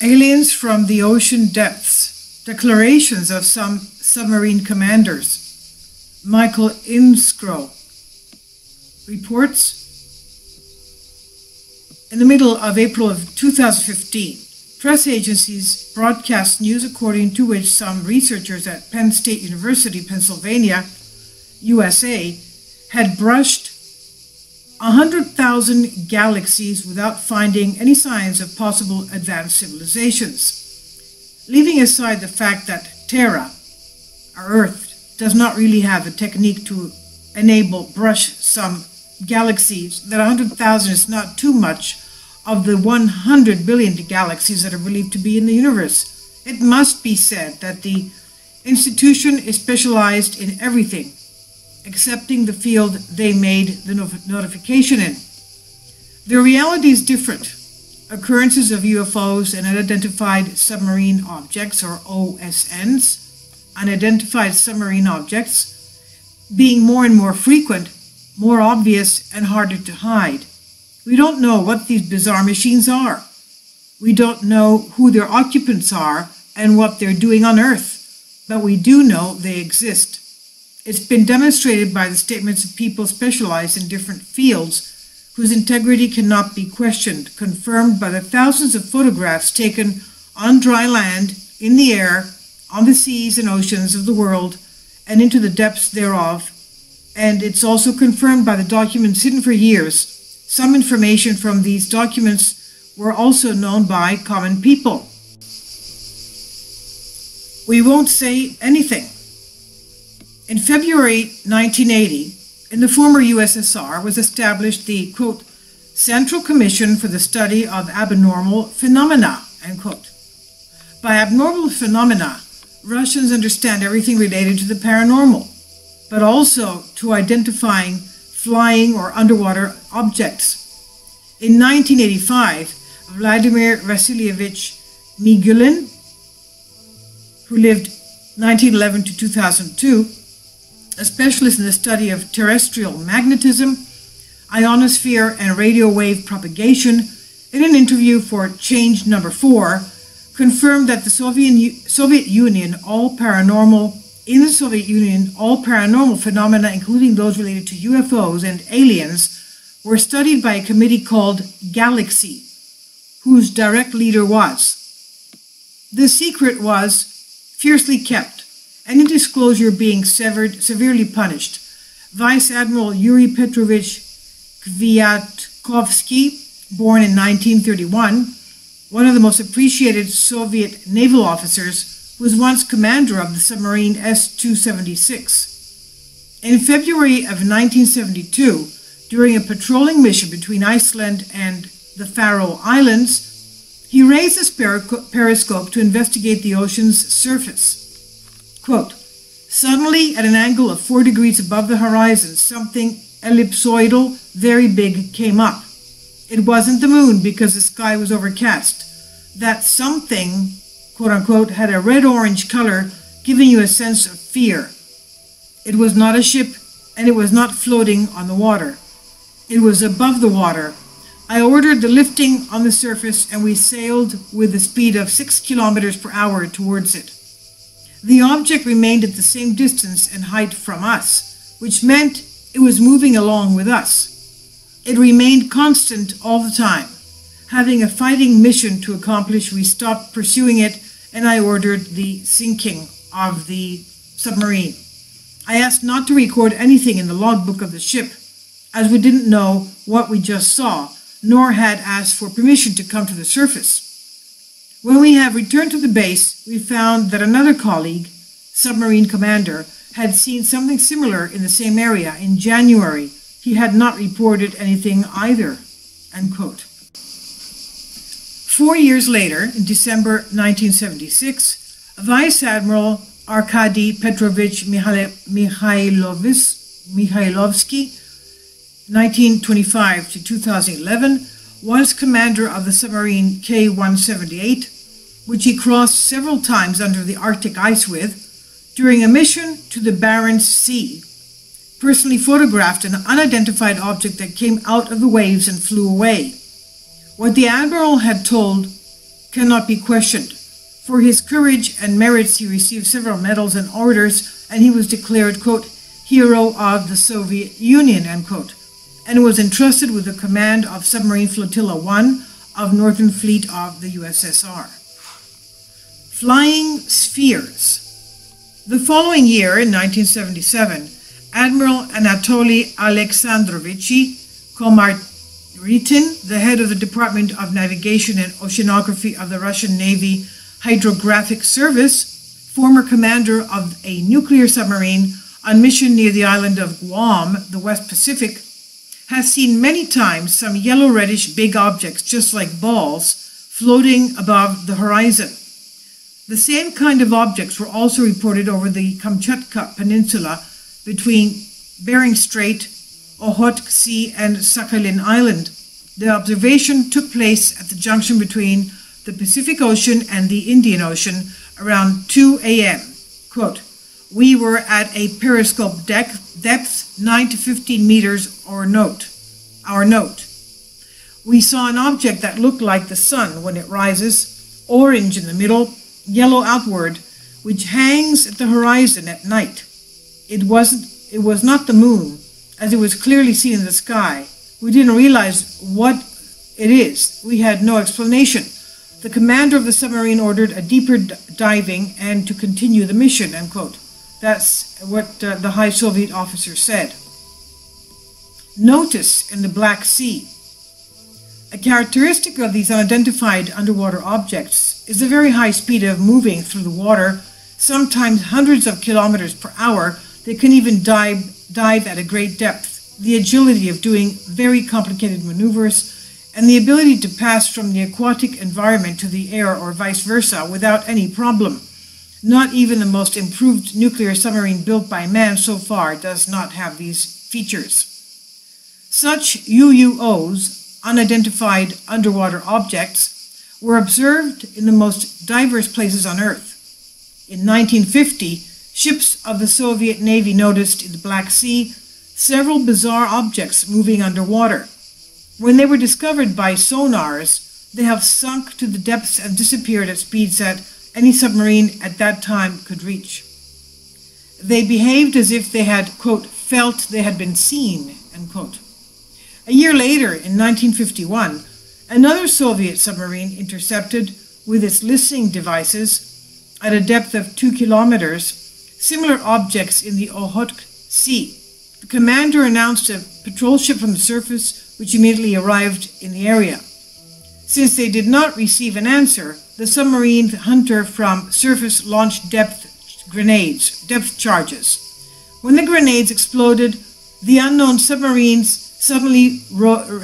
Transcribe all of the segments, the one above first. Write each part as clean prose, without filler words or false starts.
Aliens from the ocean depths. Declarations of some submarine commanders. Michael Inskro reports. In the middle of April of 2015, press agencies broadcast news according to which some researchers at Penn State University, Pennsylvania, USA, had brushed 100,000 galaxies without finding any signs of possible advanced civilizations. Leaving aside the fact that Terra, our Earth, does not really have a technique to enable brush some galaxies, that 100,000 is not too much of the 100 billion galaxies that are believed to be in the universe. It must be said that the institution is specialized in everything, excepting the field they made the notification in. The reality is different. Occurrences of UFOs and unidentified submarine objects, or OSNs, unidentified submarine objects, being more and more frequent, more obvious, and harder to hide. We don't know what these bizarre machines are. We don't know who their occupants are and what they're doing on Earth, but we do know they exist. It's been demonstrated by the statements of people specialized in different fields whose integrity cannot be questioned, confirmed by the thousands of photographs taken on dry land, in the air, on the seas and oceans of the world, and into the depths thereof. And it's also confirmed by the documents hidden for years. Some information from these documents were also known by common people. We won't say anything. In February 1980, in the former USSR was established the, quote, Central Commission for the Study of Abnormal Phenomena, end quote. By abnormal phenomena, Russians understand everything related to the paranormal, but also to identifying flying or underwater objects. In 1985, Vladimir Vasilievich Migulin, who lived 1911 to 2002, a specialist in the study of terrestrial magnetism, ionosphere, and radio wave propagation, in an interview for Change No. 4, confirmed that the Soviet Union, all paranormal phenomena, including those related to UFOs and aliens, were studied by a committee called Galaxy, whose direct leader was. The secret was fiercely kept, any disclosure being severely punished. Vice Admiral Yuri Petrovich Kwiatkowski, born in 1931, one of the most appreciated Soviet naval officers, was once commander of the submarine S-276. In February of 1972, during a patrolling mission between Iceland and the Faroe Islands, he raised a periscope to investigate the ocean's surface. Quote, suddenly, at an angle of 4 degrees above the horizon, something ellipsoidal, very big, came up. It wasn't the moon because the sky was overcast. That something, quote-unquote, had a red-orange color, giving you a sense of fear. It was not a ship, and it was not floating on the water. It was above the water. I ordered the lifting on the surface, and we sailed with a speed of 6 kilometers per hour towards it. The object remained at the same distance and height from us, which meant it was moving along with us. It remained constant all the time. Having a fighting mission to accomplish, we stopped pursuing it, and I ordered the sinking of the submarine. I asked not to record anything in the logbook of the ship, as we didn't know what we just saw, nor had asked for permission to come to the surface. When we have returned to the base, we found that another colleague, submarine commander, had seen something similar in the same area in January. He had not reported anything either, end quote. 4 years later, in December 1976, Vice Admiral Arkady Petrovich Mikhailovsky, 1925 to 2011, was commander of the submarine K-178, which he crossed several times under the Arctic ice with, during a mission to the Barents Sea, personally photographed an unidentified object that came out of the waves and flew away. What the Admiral had told cannot be questioned. For his courage and merits, he received several medals and orders, and he was declared, quote, hero of the Soviet Union, end quote, and was entrusted with the command of Submarine Flotilla 1 of Northern Fleet of the USSR. Flying spheres. The following year, in 1977, Admiral Anatoly Alexandrovich Komartin, the head of the Department of Navigation and Oceanography of the Russian Navy Hydrographic Service, former commander of a nuclear submarine on mission near the island of Guam, the West Pacific, has seen many times some yellow-reddish big objects, just like balls, floating above the horizon. The same kind of objects were also reported over the Kamchatka Peninsula between Bering Strait, Okhotsk Sea, and Sakhalin Island. The observation took place at the junction between the Pacific Ocean and the Indian Ocean around 2 a.m. Quote, we were at a periscope depth 9 to 15 meters our note. We saw an object that looked like the sun when it rises, orange in the middle, yellow outward, which hangs at the horizon at night. It was not the moon, as it was clearly seen in the sky. We didn't realize what it is. We had no explanation. The commander of the submarine ordered a deeper diving and to continue the mission, end quote. That's what the high Soviet officer said. Notice in the Black Sea. A characteristic of these unidentified underwater objects is the very high speed of moving through the water, sometimes hundreds of kilometers per hour. They can even dive at a great depth, the agility of doing very complicated maneuvers, and the ability to pass from the aquatic environment to the air or vice versa without any problem. Not even the most improved nuclear submarine built by man so far does not have these features. Such UUOs, unidentified underwater objects, were observed in the most diverse places on Earth. In 1950, ships of the Soviet Navy noticed in the Black Sea several bizarre objects moving underwater. When they were discovered by sonars, they have sunk to the depths and disappeared at speeds that any submarine at that time could reach. They behaved as if they had, quote, felt they had been seen, end quote. A year later, in 1951, another Soviet submarine intercepted, with its listening devices, at a depth of 2 kilometers, similar objects in the Okhotsk Sea. The commander announced a patrol ship from the surface, which immediately arrived in the area. Since they did not receive an answer, the submarine hunter from surface launched depth charges. When the grenades exploded, the unknown submarines suddenly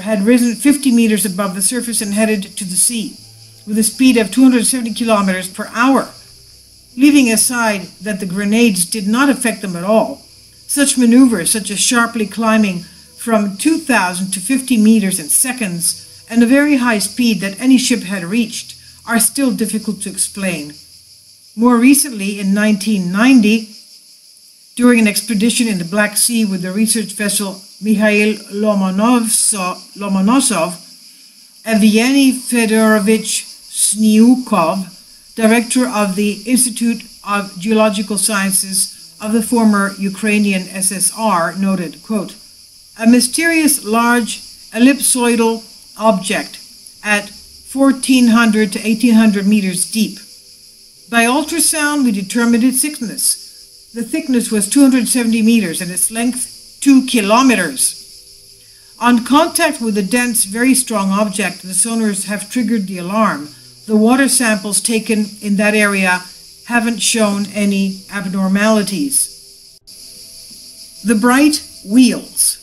had risen 50 meters above the surface and headed to the sea with a speed of 270 kilometers per hour. Leaving aside that the grenades did not affect them at all, such maneuvers, such as sharply climbing from 2,000 to 50 meters in seconds and a very high speed that any ship had reached, are still difficult to explain. More recently, in 1990, during an expedition in the Black Sea with the research vessel Mikhail Lomonosov, Evgeny Fedorovich Sniukov, director of the Institute of Geological Sciences of the former Ukrainian SSR, noted, quote, a mysterious large ellipsoidal object at 1,400 to 1,800 meters deep. By ultrasound, we determined its thickness. The thickness was 270 meters and its length 2 kilometers. On contact with a dense, very strong object, the sonars have triggered the alarm. The water samples taken in that area haven't shown any abnormalities. The bright wheels.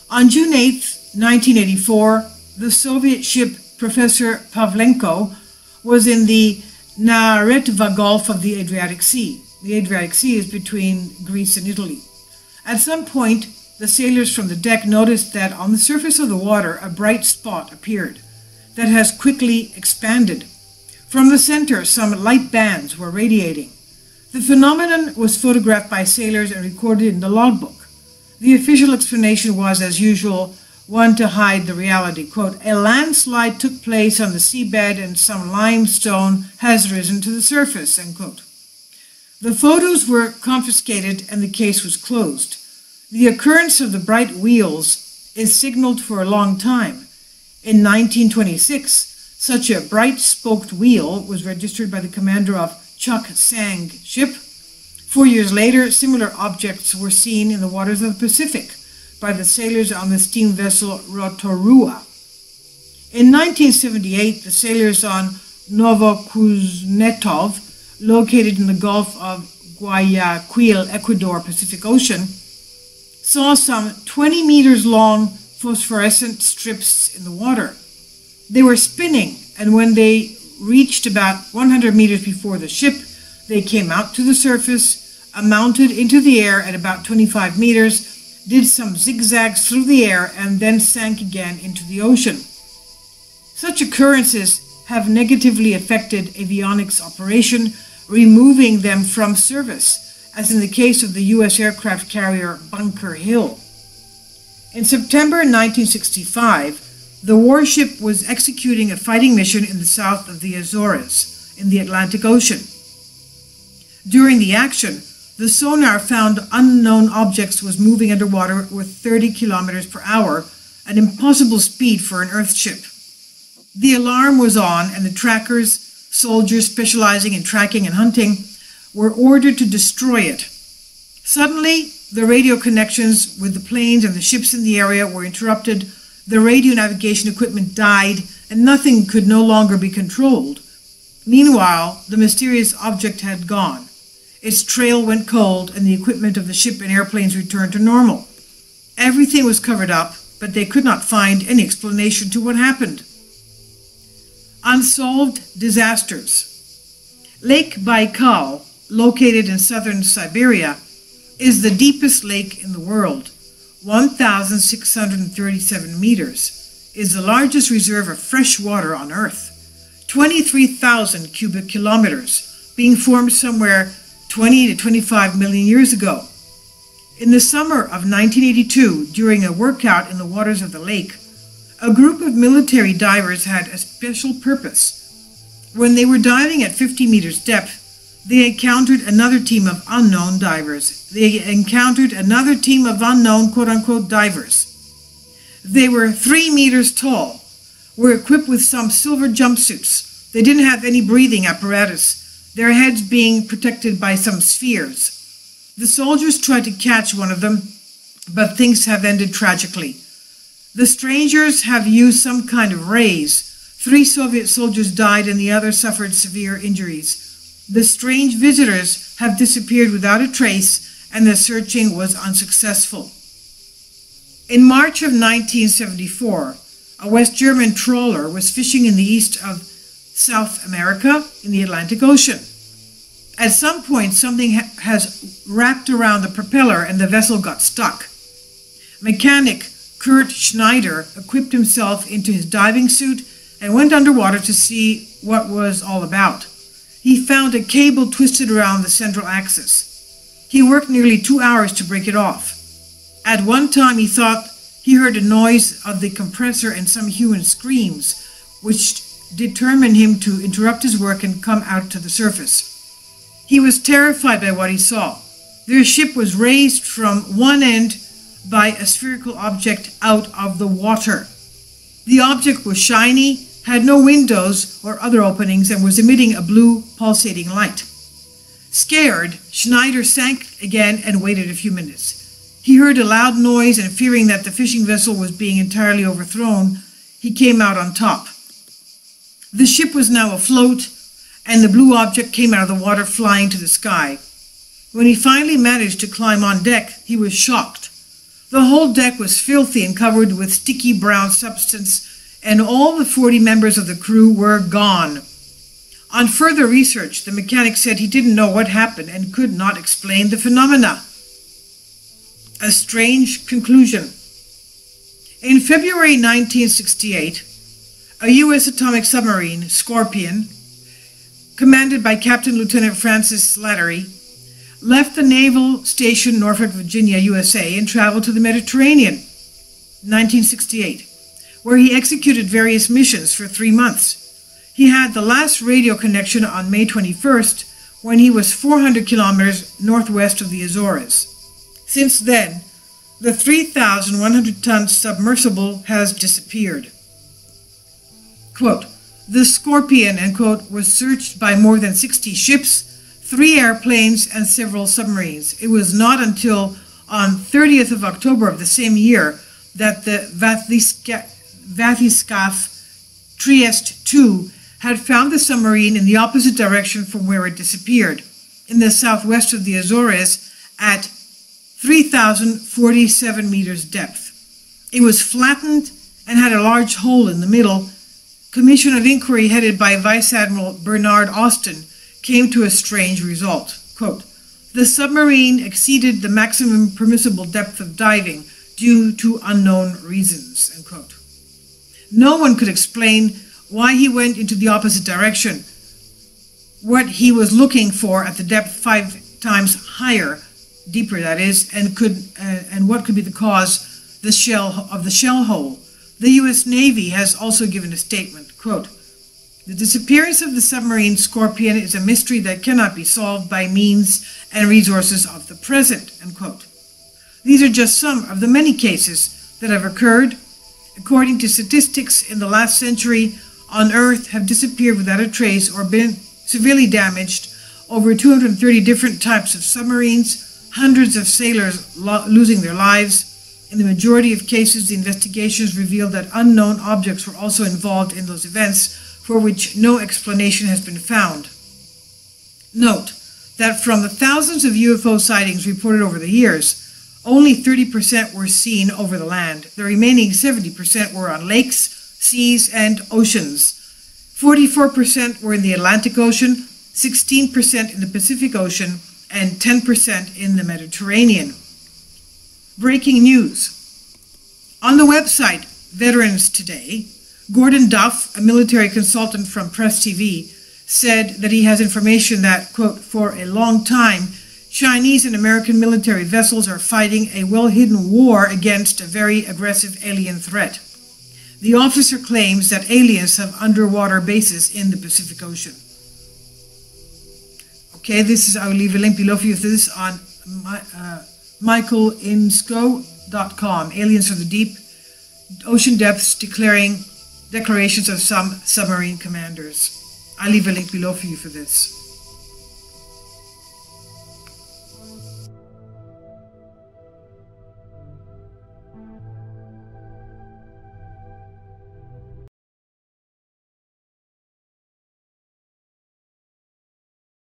On June 8, 1984, the Soviet ship Professor Pavlenko was in the Naretva Gulf of the Adriatic Sea. The Adriatic Sea is between Greece and Italy. At some point, the sailors from the deck noticed that on the surface of the water a bright spot appeared that has quickly expanded. From the center, some light bands were radiating. The phenomenon was photographed by sailors and recorded in the logbook. The official explanation was, as usual, one to hide the reality. Quote, "A landslide took place on the seabed and some limestone has risen to the surface," end quote. The photos were confiscated and the case was closed. The occurrence of the bright wheels is signaled for a long time. In 1926, such a bright spoked wheel was registered by the commander of Chuk Sang ship. 4 years later, similar objects were seen in the waters of the Pacific by the sailors on the steam vessel Rotorua. In 1978, the sailors on Novokuznetov, located in the Gulf of Guayaquil, Ecuador, Pacific Ocean, saw some 20 meters long phosphorescent strips in the water. They were spinning, and when they reached about 100 meters before the ship, they came out to the surface, mounted into the air at about 25 meters, did some zigzags through the air, and then sank again into the ocean. Such occurrences have negatively affected avionics operation, removing them from service, as in the case of the U.S. aircraft carrier Bunker Hill. In September 1965, the warship was executing a fighting mission in the south of the Azores, in the Atlantic Ocean. During the action, the sonar found unknown objects was moving underwater with 30 kilometers per hour, an impossible speed for an Earth ship. The alarm was on, and the trackers, soldiers specializing in tracking and hunting, were ordered to destroy it. Suddenly, the radio connections with the planes and the ships in the area were interrupted, the radio navigation equipment died, and nothing could no longer be controlled. Meanwhile, the mysterious object had gone. Its trail went cold, and the equipment of the ship and airplanes returned to normal. Everything was covered up, but they could not find any explanation to what happened. Unsolved disasters. Lake Baikal, located in southern Siberia, is the deepest lake in the world. 1,637 meters, is the largest reserve of fresh water on Earth. 23,000 cubic kilometers, being formed somewhere 20 to 25 million years ago. In the summer of 1982, during a workout in the waters of the lake, a group of military divers had a special purpose. When they were diving at 50 meters depth, they encountered another team of unknown divers. They encountered another team of unknown quote-unquote divers. They were 3 meters tall, were equipped with some silver jumpsuits. They didn't have any breathing apparatus, their heads being protected by some spheres. The soldiers tried to catch one of them, but things have ended tragically. The strangers have used some kind of rays. 3 Soviet soldiers died and the others suffered severe injuries. The strange visitors have disappeared without a trace, and the searching was unsuccessful. In March of 1974, a West German trawler was fishing in the east of South America in the Atlantic Ocean. At some point, something has wrapped around the propeller and the vessel got stuck. Mechanic Kurt Schneider equipped himself into his diving suit and went underwater to see what was all about. He found a cable twisted around the central axis. He worked nearly 2 hours to break it off. At one time, he thought he heard a noise of the compressor and some human screams, which determined him to interrupt his work and come out to the surface. He was terrified by what he saw. Their ship was raised from one end by a spherical object out of the water. The object was shiny, had no windows or other openings, and was emitting a blue pulsating light. Scared, Schneider sank again and waited a few minutes. He heard a loud noise, and fearing that the fishing vessel was being entirely overthrown, he came out on top. The ship was now afloat, and the blue object came out of the water flying to the sky. When he finally managed to climb on deck, he was shocked. The whole deck was filthy and covered with sticky brown substance, and all the 40 members of the crew were gone. On further research, the mechanic said he didn't know what happened and could not explain the phenomena. A strange conclusion. In February 1968, a U.S. atomic submarine, Scorpion, commanded by Captain Lieutenant Francis Slattery, left the Naval Station Norfolk, Virginia, USA, and traveled to the Mediterranean. 1968, where he executed various missions for 3 months. He had the last radio connection on May 21st, when he was 400 kilometers northwest of the Azores. Since then, the 3,100-ton submersible has disappeared. Quote, the Scorpion, end quote, was searched by more than 60 ships, 3 airplanes, and several submarines. It was not until on 30th of October of the same year that the Bathyscaphe Trieste II had found the submarine in the opposite direction from where it disappeared, in the southwest of the Azores at 3,047 meters depth. It was flattened and had a large hole in the middle. Commission of inquiry headed by Vice Admiral Bernard Austin came to a strange result. Quote, the submarine exceeded the maximum permissible depth of diving due to unknown reasons, end quote. No one could explain why he went into the opposite direction, what he was looking for at the depth 5 times higher, deeper that is, and what could be the cause of the shell hole. The U.S. Navy has also given a statement, quote, the disappearance of the submarine Scorpion is a mystery that cannot be solved by means and resources of the present, end quote. These are just some of the many cases that have occurred. According to statistics, in the last century, on Earth have disappeared without a trace or been severely damaged over 230 different types of submarines, hundreds of sailors losing their lives. In the majority of cases, the investigations revealed that unknown objects were also involved in those events, for which no explanation has been found. Note that from the thousands of UFO sightings reported over the years, only 30% were seen over the land. The remaining 70% were on lakes, seas, and oceans. 44% were in the Atlantic Ocean, 16% in the Pacific Ocean, and 10% in the Mediterranean. Breaking news. On the website Veterans Today, Gordon Duff, a military consultant from Press TV, said that he has information that, quote, for a long time, Chinese and American military vessels are fighting a well-hidden war against a very aggressive alien threat. The officer claims that aliens have underwater bases in the Pacific Ocean. Okay, I will leave a link below for you for this on michaelinsco.com. Aliens from the deep ocean depths declarations of some submarine commanders. I'll leave a link below for you for this.